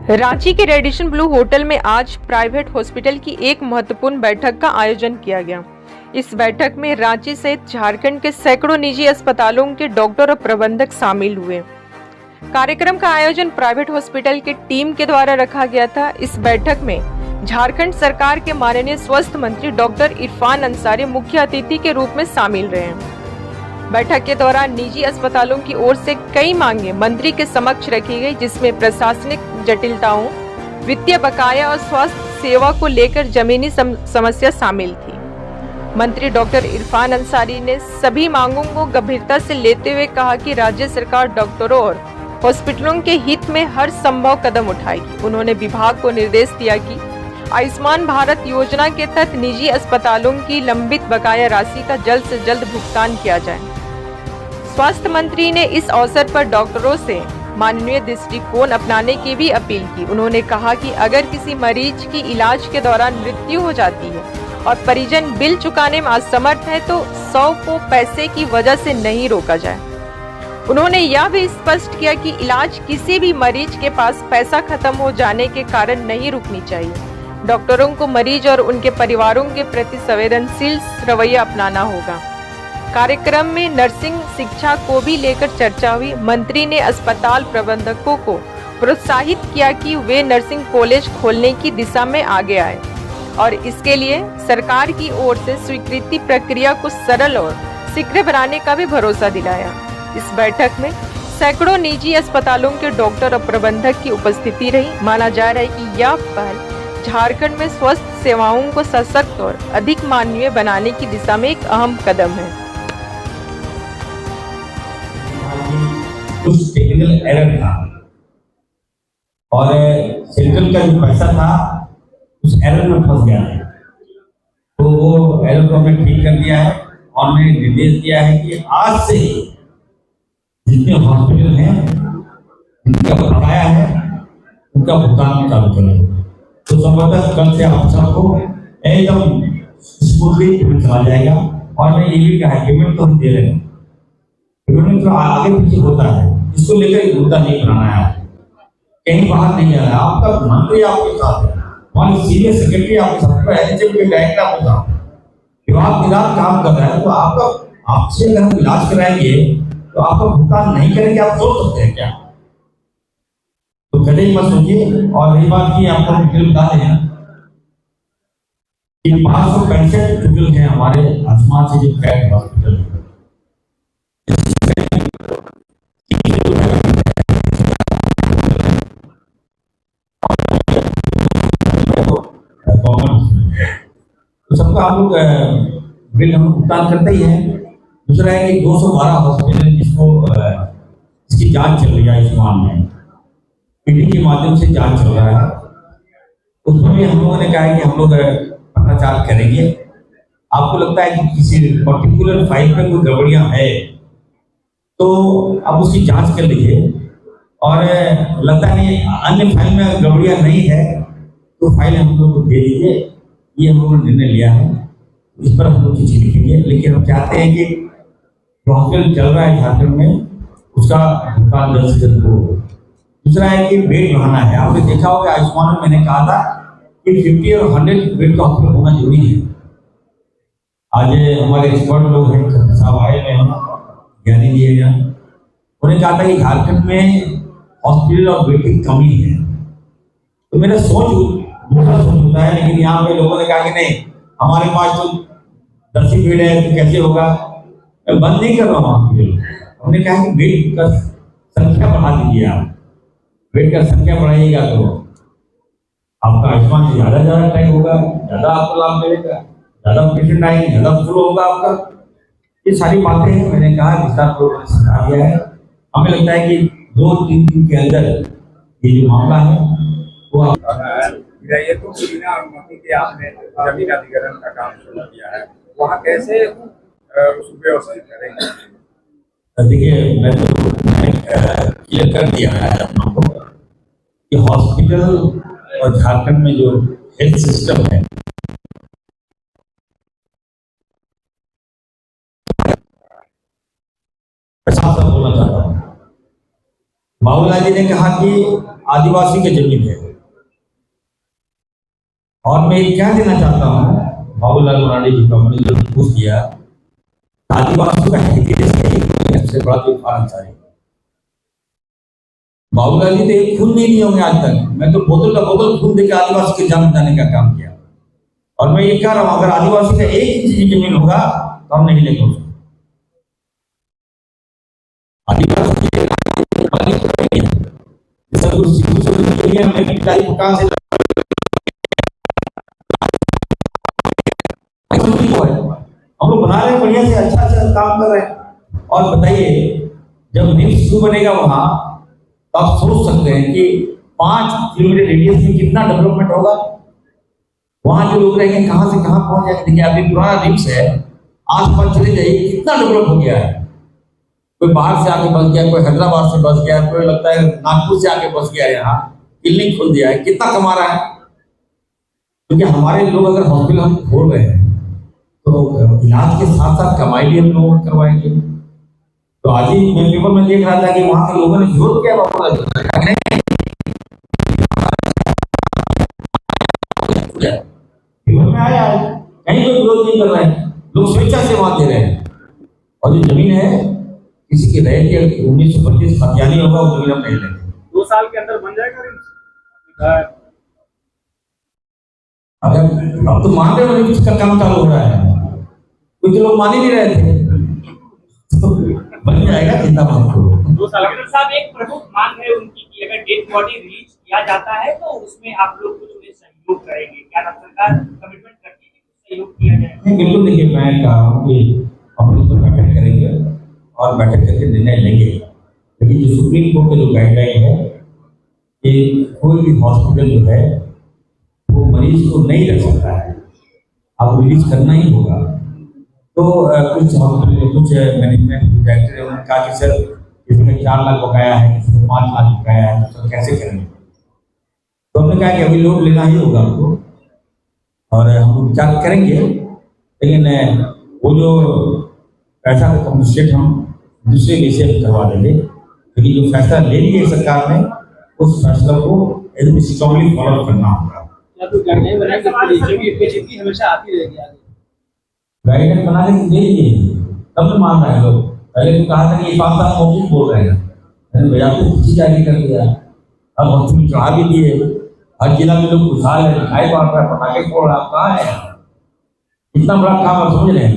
रांची के Radisson Blu hotel में आज प्राइवेट हॉस्पिटल की एक महत्वपूर्ण बैठक का आयोजन किया गया। इस बैठक में रांची सहित झारखंड के सैकड़ों निजी अस्पतालों के डॉक्टर और प्रबंधक शामिल हुए। कार्यक्रम का आयोजन प्राइवेट हॉस्पिटल की टीम के द्वारा रखा गया था। इस बैठक में झारखंड सरकार के माननीय स्वास्थ्य मंत्री डॉक्टर इरफान अंसारी मुख्य अतिथि के रूप में शामिल रहे। बैठक के दौरान निजी अस्पतालों की ओर से कई मांगे मंत्री के समक्ष रखी गई, जिसमें प्रशासनिक जटिलताओं, वित्तीय बकाया और स्वास्थ्य सेवा को लेकर जमीनी समस्या शामिल थी। मंत्री डॉक्टर इरफान अंसारी ने सभी मांगों को गंभीरता से लेते हुए कहा कि राज्य सरकार डॉक्टरों और हॉस्पिटलों के हित में हर संभव कदम उठाएगी। उन्होंने विभाग को निर्देश दिया कि आयुष्मान भारत योजना के तहत निजी अस्पतालों की लंबित बकाया राशि का जल्द से जल्द भुगतान किया जाए। स्वास्थ्य मंत्री ने इस अवसर पर डॉक्टरों से मानवीय दृष्टिकोण अपनाने की भी अपील की। उन्होंने कहा कि अगर किसी मरीज की इलाज के दौरान मृत्यु हो जाती है और परिजन बिल चुकाने में असमर्थ है तो 100 को पैसे की वजह से नहीं रोका जाए। उन्होंने यह भी स्पष्ट किया कि इलाज किसी भी मरीज के पास पैसा खत्म हो जाने के कारण नहीं रुकनी चाहिए। डॉक्टरों को मरीज और उनके परिवारों के प्रति संवेदनशील रवैया अपनाना होगा। कार्यक्रम में नर्सिंग शिक्षा को भी लेकर चर्चा हुई। मंत्री ने अस्पताल प्रबंधकों को प्रोत्साहित किया कि वे नर्सिंग कॉलेज खोलने की दिशा में आगे आए और इसके लिए सरकार की ओर से स्वीकृति प्रक्रिया को सरल और शीघ्र बनाने का भी भरोसा दिलाया। इस बैठक में सैकड़ों निजी अस्पतालों के डॉक्टर और प्रबंधक की उपस्थिति रही। माना जा रहा है कि यह पहल झारखंड में स्वास्थ्य सेवाओं को सशक्त और अधिक मानवीय बनाने की दिशा में एक अहम कदम है। कुछ टेक्निकल एरर था और सेंट्रल का जो पैसा था उस एरर में फंस गया है, तो वो एरर को हमने ठीक कर दिया है और मैंने निर्देश दिया है कि आज से ही जितने हॉस्पिटल हैं जिनका बकाया है उनका भुगतान चालू करें। तो संभवतः कल से आप सबको एकदम स्मूथली चला जाएगा। और मैं ये भी कहा पेमेंट तो हम दे रहे हैं, पेमेंट तो आगे पीछे होता है, इसको लेकर मुद्दा नहीं बनाना है, कहीं बाहर नहीं जाना है। आपका मंत्री आपके साथ है, हमारे सीनियर सेक्रेटरी आपके साथ है, एचएम के डायरेक्टर आपके साथ है। विभाग निदान काम कर रहा है तो आपसे अगर हम इलाज कराएंगे तो आपका भुगतान नहीं करेंगे, आप सोच सकते हैं क्या? तो कभी मत सोचिए। और रही बात की आपको डिटेल बता दें कि 565 हॉस्पिटल हैं हमारे आसमान से जो पैक्ड हॉस्पिटल है। तो सबका हम लोग बिल हम भुगतान करते ही हैं। दूसरा है कि 212 हॉस्पिटल जिसको इसकी जांच चल रही है, आयुष्मान में ईडी के माध्यम से जांच चल रहा है, उसमें भी हम लोगों ने कहा है कि हम लोग पत्राचार करेंगे। आपको लगता है कि किसी पर्टिकुलर फाइल में कोई गड़बड़ियां है तो आप उसकी जांच कर लीजिए, और लगता नहीं अन्य फाइल में गड़बड़ियां नहीं है तो फाइल हम लोग को दे दीजिए। ये हम लोगों ने निर्णय लिया है, इस पर हम लोग चिट्ठी लिखेंगे। लेकिन हम चाहते हैं कि जो हॉस्पिटल चल रहा है झारखंड में उसका भुगतान जल्द से जल्द हो। दूसरा है कि बेड बढ़ाना है। आपने देखा होगा आयुष्मान में मैंने कहा था कि 50 और 100 बेड का हॉस्पिटल होना जरूरी है। आज हमारे एक्सपर्ट लोग हैं साहब आए हुए हैं, ज्ञानी जी हैं, उन्होंने कहा था कि झारखंड में हॉस्पिटल और बेड की कमी है। तो मेरा दूसरा सोच होता है, लेकिन यहाँ पे लोगों ने कहा कि नहीं हमारे पास तो 10 ही बेड है तो कैसे होगा। मैं बंद नहीं कर रहा हूँ हॉस्पिटल, हमने कहा कि बेड का संख्या बढ़ा दीजिए। आप बेड का संख्या बढ़ाइएगा तो आपका आयुष्मान से ज्यादा टाइम होगा, ज्यादा आपको लाभ मिलेगा, ज्यादा पेशेंट आएंगे, ज्यादा फ्लो होगा आपका। ये सारी बातें हैं, मैंने कहा विस्तार समझा दिया है। हमें लगता है कि 2-3 दिन के अंदर ये जो मामला है वो ये तो बिना अनुमति के आपने जमीन अधिग्रहण का काम शुरू किया है, वहाँ कैसे सुव्यवस्थित करेंगे? देखिए मैं तो क्लियर कर दिया है हम लोगों को कि हॉस्पिटल और झारखंड में जो हेल्थ सिस्टम है बोलना चाहता हूँ। बाबूलाल जी ने कहा कि आदिवासी की जमीन है, और मैं क्या देना चाहता हूँ बाबूलाल मरांडी जी को, हमने जो पूछ दिया आदिवासी का हेरिटेज सबसे बड़ा जो फारंसा है। बाबूलाल जी तो एक खून नहीं लिए होंगे आज तक, मैं तो बोतल का बोतल खून देकर आदिवासी की जान बचाने का काम किया, और मैं ये कह रहा हूं अगर आदिवासी का 1 इंच जमीन होगा तो हम नहीं लेंगे उसको। आदिवासी हम लोग बना रहे हैं, बढ़िया से अच्छा काम कर रहे हैं। और बताइए जब रिम्स शुरू बनेगा वहां, तो आप सोच सकते हैं कि 5 किलोमीटर रेडियस में कितना डेवलपमेंट होगा। वहां जो लोग रहेंगे कहां से कहां पहुंच जाएंगे। देखिए अभी पुराना रिम्स है, आसपास चले जाइए कितना डेवलप हो गया है। कोई बाहर से आके बस गया, कोई हैदराबाद से बस गया, कोई लगता है नागपुर से आके बस गया, यहाँ क्लिनिक खोल दिया है, कितना कमा रहा है। क्योंकि हमारे लोग अगर हॉस्पिटल हम खोल रहे हैं तो इलाज के साथ साथ कमाई भी हम लोग करवाएंगे। तो आज ही मैं पेपर में देख रहा था कि वहां के लोगों ने विरोध किया, में आया है, कहीं कोई विरोध नहीं कर रहे हैं, लोग स्वेच्छा से वहां दे रहे हैं। और जो जमीन है किसी की रहे कि 1925 खतियानी होगा, वो जमीन हम नहीं लेंगे। 2 साल के अंदर बन जाएगा। अगर अब तो मान रहे हो इसका काम चालू हो रहा है, कुछ लोग मान ही नहीं रहे थे, तो बन जाएगा, चिंता मत करो। 2 साल के साहब एक प्रमुख मांग है उनकी कि अगर डेड बॉडी रिलीज किया जाता है तो उसमें आप लोग कुछ उन्हें सहयोग करेंगे, क्या सरकार कमिटमेंट करती है कि सहयोग किया जाए? बिल्कुल, देखिए मैं कहा हूँ कि हम लोग बैठक करेंगे और बैठक करके निर्णय लेंगे। लेकिन जो सुप्रीम कोर्ट के जो गाइडलाइन है कि कोई भी हॉस्पिटल जो है वो मरीज को नहीं रख सकता है, अब रिलीज करना ही होगा। तो कुछ हॉस्पिटल कुछ मैनेजमेंट डायरेक्टर उन्होंने कहा कि सर इसमें 4 लाख बकाया है, इसमें 5 लाख बकाया है, तो कैसे करेंगे। तो हमने कहा कि अभी लोन लेना ही होगा हमको, और हम विचार करेंगे। लेकिन वो जो पैसा का कम्पनसेट हम दूसरे विषय में करवा देंगे, क्योंकि जो फैसला ले लिए सरकार ने उस फैसला को एकदम स्ट्रांगली फॉलो करना होगा। हमेशा आती रहेगी आगे गाइडेंस बना के दीजिए, तब तो मान रहे हैं लोग। पहले तो कहा था कि 5 साल मौजूद बोल रहे हैं, भैया तो चिट्ठी जारी कर दिया, अब हम चढ़ा भी दिए, हर जिला में लोग खुशहाल है, मिठाई बांट रहा है, पटाखे फोड़ रहा है, कहाँ है? इतना बड़ा काम आप समझ रहे हैं।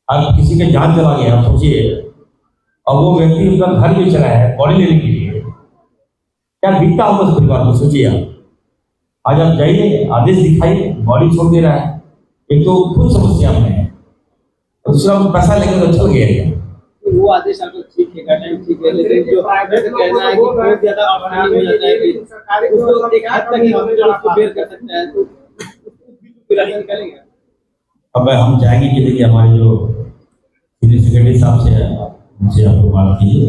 अब किसी के जान चला गया, आप सोचिए, और वो व्यक्ति उसका घर भी चला है बॉडी लेने के लिए, क्या बीतता होगा उस परिवार को, सोचिए आप। आज आप जाइए, आदेश दिखाइए, बॉडी छोड़ दे रहा है। एक तो खुद समस्या में है, और दूसरा वो पैसा लेकर तो चल गया। वो आदेश आपको ठीक है, टाइम ठीक है, लेकिन जो प्राइवेट कहना है कि बहुत ज्यादा आसानी हो जाता है कि उसको एक हद तक ही हॉस्पिटल उसको बेयर कर सकता है, तो फिर ऐसा निकलेंगे। अब हम चाहेंगे कि देखिए हमारे जो सीनियर सेक्रेटरी साहब से मुझे आपको बात कीजिए।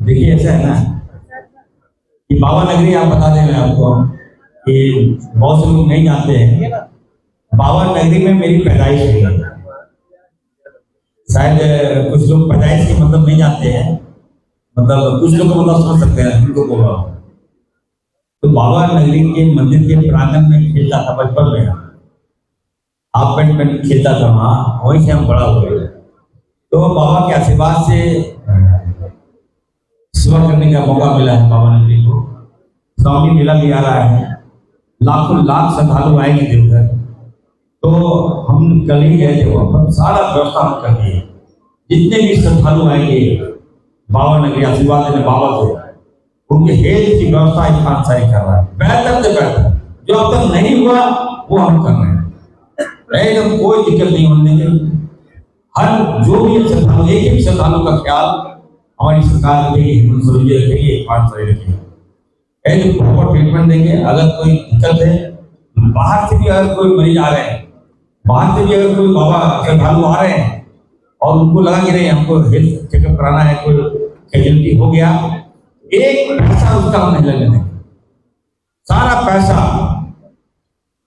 देखिए ऐसा है ना कि बाबा नगरी, आप बता दें मैं आपको कि बहुत से लोग नहीं जानते हैं, बाबा नगरी में मेरी पैदाइश हुई है। शायद कुछ लोग पैदाइश के मतलब नहीं जानते हैं, मतलब कुछ लोग को मतलब समझ सकते हैं, उनको बोल रहा हूँ। तो बाबा नगरी के मंदिर के प्रांगण में खेलता था बचपन में, हाफ पैंट पहन के खेलता था वहाँ, वहीं से हम बड़ा हुए। तो बाबा के आशीर्वाद से सेवा करने का मौका मिला है बाबा नगरी को। श्रावणी मेला भी आ रहा है, लाखों लाख श्रद्धालु आएंगे देवघर। तो हम कल ही गए थे वहाँ पर, सारा व्यवस्था हम कर दिए। जितने भी श्रद्धालु आएंगे बाबा नगरी आशीर्वाद देने बाबा से, उनके हेल्थ की व्यवस्था इस खानसारी कर रहा है, बेहतर से बेहतर। जो अब तक नहीं हुआ वो हम कर रहे हैं, एकदम कोई दिक्कत नहीं होने देंगे। हर जो भी श्रद्धालु, एक एक श्रद्धालु का ख्याल हमारी सरकार रखेगी, हेमंत सोरेन जी रखेगी, एक खानसारी रखेगी, एकदम प्रॉपर ट्रीटमेंट देंगे। अगर कोई दिक्कत है, बाहर से भी अगर कोई मरीज आ रहे हैं, बाहर से भी अगर कोई बाबा श्रद्धालु आ रहे हैं और उनको लगा कि नहीं हमको हेल्थ चेकअप कराना है, कोई कैजुअलिटी हो गया, एक पैसा उसका हम नहीं लगने देंगे। सारा पैसा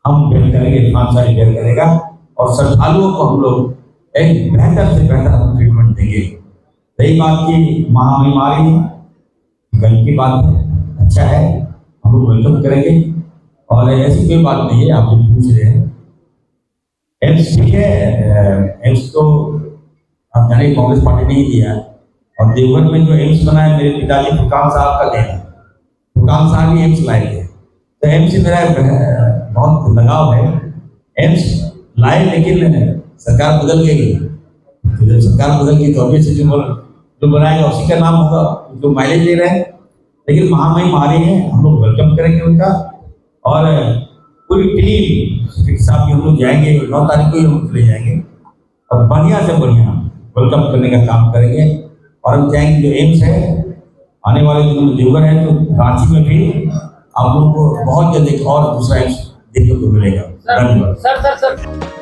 हम बेयर करेंगे, इरफान साहब बेयर करेगा और श्रद्धालुओं को हम लोग एक बेहतर से बेहतर ट्रीटमेंट देंगे। रही बात की महामारी, कल की बात है, अच्छा है, हम लोग वेलकम करेंगे और ऐसी कोई बात नहीं है। आप जो पूछ रहे हैं एम्स ठीक है, एम्स तो आप जाने कांग्रेस पार्टी नहीं दिया और देवघर में जो एम्स बना है मेरे पिताजी फुरकान साहब का देन है। फुरकान साहब ही एम्स लाए थे, तो एम्स से मेरा बहुत लगाव है। एम्स लाए लेकिन सरकार बदल गई, तो जब सरकार बदल गई तो ऑब्वियसली जो बनाएगा उसी का नाम होगा, जो माइलेज ले रहे हैं। लेकिन महामारी है, हम लोग वेलकम करेंगे उनका और पूरी टीम के साथ भी हम लोग जाएंगे, 9 तारीख को ही हम चले जाएंगे और बढ़िया से बढ़िया वेलकम करने का काम करेंगे। और हम चाहेंगे जो एम्स है आने वाले दिनों में देवघर है, तो रांची में भी आप लोगों को बहुत जल्द एक और दूसरा एम्स देखने को मिलेगा। धन्यवाद। सर